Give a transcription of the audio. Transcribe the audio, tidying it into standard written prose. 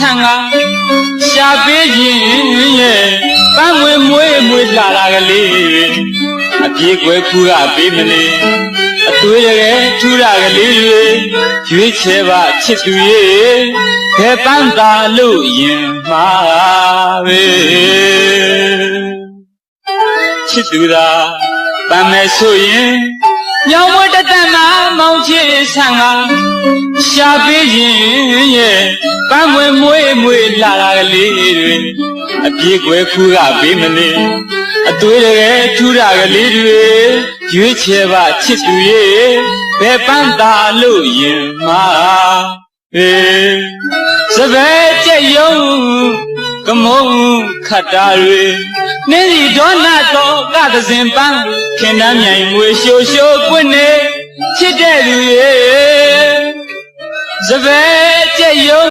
상아 샤베진 빵we mwe 라라글리 비괴 구가 비밀리တွေ့ရထူရကလေးတွေရွေးချယ်ပါချစ်သူရဲ့ဘယ်ပန်းသာလို့ရင်မှာပဲချစ်သူသာပန်းမဲ့ဆိုရင်ညောင်မတတနာမောင်ချစ်ဆန်ကရှာပေးရင်ရဲ့ပန်းမွေလာကလေးတွေအပြေးကွယ်ခူးကပေးမနေတွေ့ရထူရကလေးတွေရွေးချယ်ပါချစ်သူရဲ့ဘယ်ပန်းသာလို့ရင်မှာစပယ်ကြက်ယုံကမုံခတ်တာတွေနင်းစီဒေါနာတော့ကသစဉ်ပန်းခင်နှမ်းမြိုင်မွေရှိုးပွင့်နေချစ်တဲ့သူရဲ့စပယ်ကြက်ယုံ